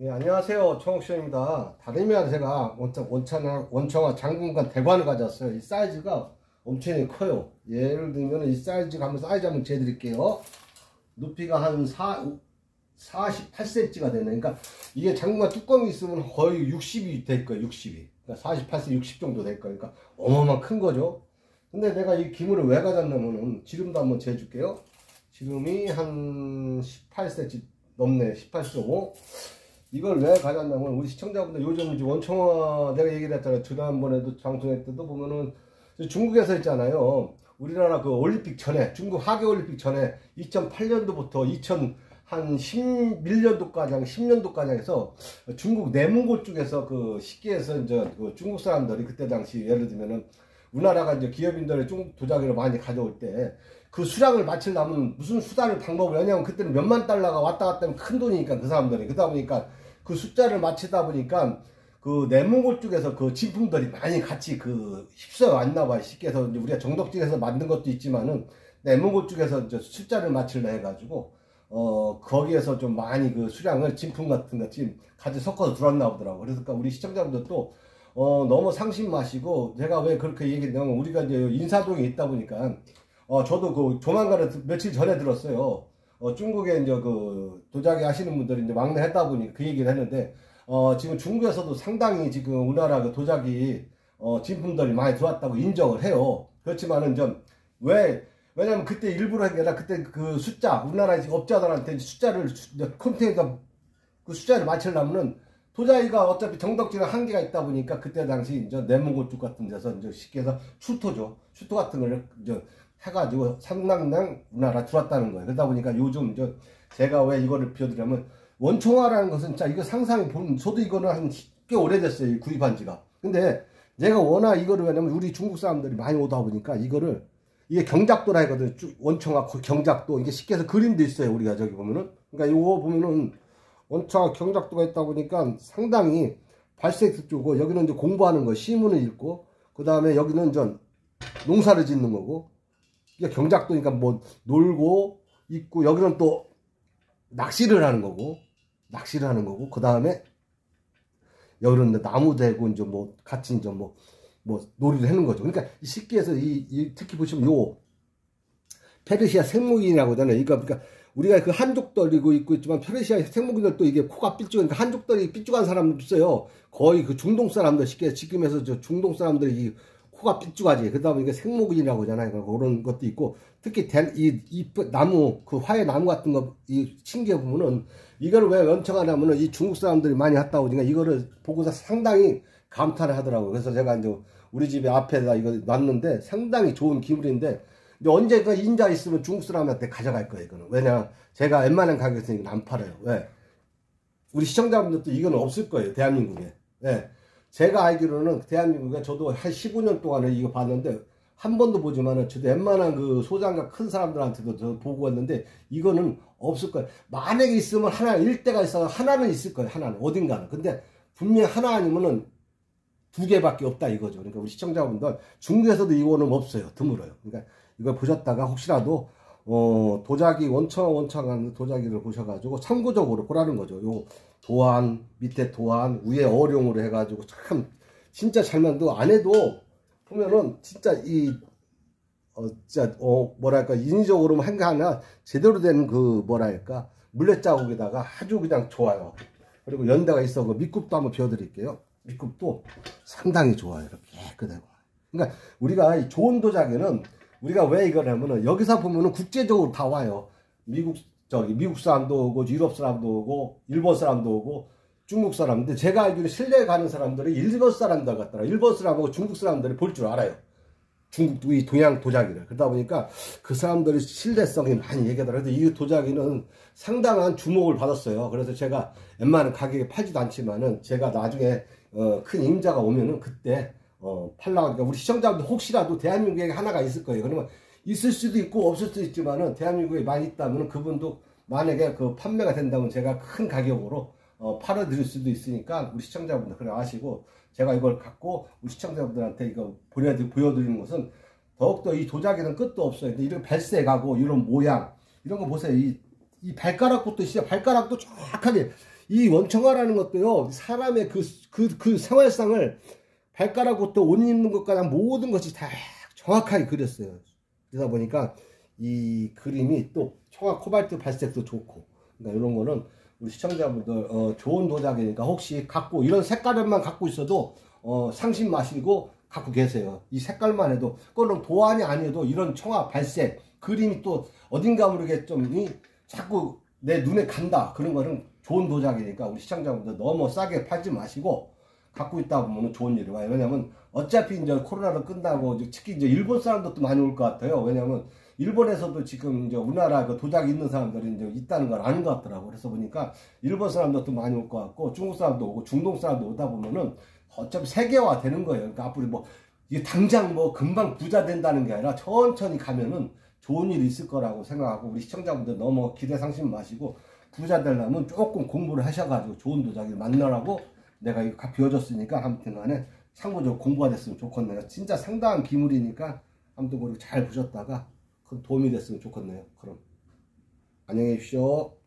네, 안녕하세요. 청옥션입니다. 다름이 아니라 제가 원청화 장군관 대관을 가져왔어요. 이 사이즈가 엄청 커요. 예를 들면 이 사이즈가 사이즈 한번 재드릴게요. 높이가 한 48cm가 되네. 그러니까 이게 장군관 뚜껑이 있으면 거의 60이 될 거예요. 60이. 그러니까 48cm, 60 정도 될 거예요. 그러니까 어마어마한 큰 거죠. 근데 내가 이 기물을 왜 가져왔냐면은 지름도 한번 재줄게요. 지름이 한 18cm 넘네. 18.5. 이걸 왜 가져왔냐면 우리 시청자분들 요즘 이제 원청화 내가 얘기를 했잖아요. 지난번에도 방송할 때도 보면은 중국에서 있잖아요. 우리나라 그 올림픽 전에 중국 하계올림픽 전에 2008년도부터 2011년도까지 한 10년도까지 해서 중국 내몽골 쪽에서 그 식기에서 이제 그 중국 사람들이 그때 당시 예를 들면은 우리나라가 이제 기업인들의 중국 도자기를 많이 가져올 때 그 수량을 맞추려면 무슨 수단을 방법을, 왜냐면 그때는 몇만 달러가 왔다 갔다 하면 큰 돈이니까 그 사람들이. 그러다 보니까 그 숫자를 맞추다 보니까 그 내몽골 쪽에서 그 진품들이 많이 같이 그 휩쓸어 왔나 봐요. 쉽게 해서 이제 우리가 정덕진에서 만든 것도 있지만은 내몽골 쪽에서 이제 숫자를 맞추려 해가지고 거기에서 좀 많이 그 수량을 진품 같은 거 지금 같이 섞어서 들어왔나 보더라고. 그래서 그러니까 우리 시청자분들도 너무 상심 마시고, 제가 왜 그렇게 얘기했냐면 우리가 이제 인사동에 있다 보니까 저도 그 조만간에 며칠 전에 들었어요. 중국에 이제 그 도자기 하시는 분들이 이제 막내 했다 보니 그 얘기를 했는데, 지금 중국에서도 상당히 지금 우리나라 그 도자기, 진품들이 많이 들어왔다고 인정을 해요. 그렇지만은 왜냐면 그때 일부러 한 게 아니라 그때 그 숫자, 우리나라 업자들한테 숫자를, 컨테이너 그 숫자를 맞추려면은 도자기가 어차피 정덕지는 한계가 있다 보니까 그때 당시 이제 내몽골 쪽 같은 데서 이제 쉽게 해서 슈토죠. 슈토 같은 걸 이제 해가지고 상당량 우리나라 들어왔다는 거예요. 그러다 보니까 요즘 이제 제가 왜 이거를 비워드리냐면 원청화라는 것은 진짜 이거 상상이 보면 저도 이거는 한 꽤 오래됐어요. 구입한 지가. 근데 제가 워낙 이거를 왜냐면 우리 중국 사람들이 많이 오다 보니까 이게 경작도라 하거든요. 원청화 경작도. 이게 쉽게 해서 그림도 있어요. 우리가 저기 보면은. 그러니까 이거 보면은 원청화 경작도가 있다 보니까 상당히 발색 쪽고, 여기는 이제 공부하는 거, 시문을 읽고, 그 다음에 여기는 전 농사를 짓는 거고, 이게 경작도니까 뭐 놀고 있고, 여기는 또 낚시를 하는 거고, 그 다음에 여기는 나무 대고 이제 뭐 같이 이제 뭐 놀이를 하는 거죠. 그러니까 쉽게 해서 특히 보시면 요 페르시아 생목인이라고 하잖아요. 그러니까 우리가 그 한족들이고 있고 있지만 페르시아 생목인들도 이게 코가 삐죽으니까 한족들이 삐죽한 사람 없어요. 거의 그 중동 사람들, 쉽게 지금에서 저 중동 사람들이 코가 삐죽하지. 그러다 보니까 생목인이라고 하잖아요. 그런 것도 있고, 특히 이 나무, 그 화해 나무 같은 거 이 신기해 보면은 이거를 왜 원청하냐면은 이 중국 사람들이 많이 왔다 보니까 이거를 보고서 상당히 감탄을 하더라고요. 그래서 제가 이제 우리 집에 앞에다 이거 놨는데 상당히 좋은 기물인데, 이제 언제 그 인자 있으면 중국 사람한테 가져갈 거예요. 이거는 왜냐, 제가 웬만한 가격에서 이건 안 팔아요. 왜? 우리 시청자분들도 이건 없을 거예요. 대한민국에. 예. 제가 알기로는 대한민국에 저도 한 15년 동안에 이거 봤는데 한 번도 보지만은 저도 웬만한 그 소장가 큰 사람들한테도 저 보고 왔는데 이거는 없을 거예요. 만약에 있으면 일대가 있어서 하나는 있을 거예요. 하나는 어딘가는. 근데 분명히 하나 아니면은 두 개밖에 없다 이거죠. 그러니까 우리 시청자분들 중국에서도 이거는 없어요. 드물어요. 그러니까 이걸 보셨다가 혹시라도 도자기 원청한 도자기를 보셔가지고 참고적으로 보라는 거죠. 요 도안, 밑에 도안, 위에 어룡으로 해가지고 참 진짜 잘 만들고, 안에도 보면은 진짜 뭐랄까 인위적으로 한 게 하나 제대로 된 그 뭐랄까 물레 자국에다가 아주 그냥 좋아요. 그리고 연대가 있어. 그 밑굽도 한번 비워드릴게요. 밑굽도 상당히 좋아요. 이렇게 깨끗하고. 그러니까 우리가 이 좋은 도자기는 우리가 왜 이걸 하면은 여기서 보면은 국제적으로 다 와요. 미국 사람도 오고, 유럽 사람도 오고, 일본 사람도 오고, 중국 사람인데, 제가 알기로 실내에 가는 사람들이 일본 사람들 같더라. 일본 사람하고 중국 사람들이 볼 줄 알아요. 중국, 이 동양 도자기를. 그러다 보니까 그 사람들이 신뢰성이 많이 얘기하더라고요. 그래서 이 도자기는 상당한 주목을 받았어요. 그래서 제가 웬만한 가격에 팔지도 않지만은, 제가 나중에, 큰 임자가 오면은 그때, 팔라고. 우리 시청자분들 혹시라도 대한민국에 하나가 있을 거예요. 그러면 있을 수도 있고 없을 수도 있지만은 대한민국에 많이 있다면 그분도 만약에 그 판매가 된다면 제가 큰 가격으로 팔아드릴 수도 있으니까 우리 시청자분들 그래 아시고, 제가 이걸 갖고 우리 시청자분들한테 이거 보여드리는 것은 더욱더 이 도자기는 끝도 없어요. 근데 이런 발색하고 이런 모양 이런 거 보세요. 이 발가락부터 시작, 발가락도 정확하게 이 원청화라는 것도요, 사람의 그 생활상을 발가락부터 옷 입는 것까지 모든 것이 다 정확하게 그렸어요. 그러다 보니까 이 그림이 또 청화 코발트 발색도 좋고, 그러니까 이런 거는 우리 시청자분들 좋은 도자기니까 혹시 갖고 이런 색깔만 갖고 있어도 상심 마시고 갖고 계세요. 이 색깔만 해도 그거는 도안이 아니어도 이런 청화 발색 그림이 또 어딘가 모르게 좀 자꾸 내 눈에 간다. 그런 거는 좋은 도자기니까 우리 시청자분들 너무 싸게 팔지 마시고 갖고 있다 보면 좋은 일이 와요. 왜냐면 어차피 이제 코로나로 끝나고 특히 이제 일본 사람들도 많이 올 것 같아요. 왜냐면 일본에서도 지금 이제 우리나라 그 도자기 있는 사람들이 이제 있다는 걸 아는 것 같더라고. 그래서 보니까 일본 사람들도 많이 올 것 같고 중국 사람도 오고 중동 사람도 오다 보면은 어차피 세계화 되는 거예요. 그러니까 앞으로 뭐 이게 당장 뭐 금방 부자 된다는 게 아니라 천천히 가면은 좋은 일이 있을 거라고 생각하고 우리 시청자분들 너무 기대 상심 마시고 부자 되려면 조금 공부를 하셔가지고 좋은 도자기를 만나라고 내가 이거 비워줬으니까 아무튼 간에 참고적으로 공부가 됐으면 좋겠네요. 진짜 상당한 기물이니까 아무튼 그리고 잘 보셨다가 큰 도움이 됐으면 좋겠네요. 그럼 안녕히 계십시오.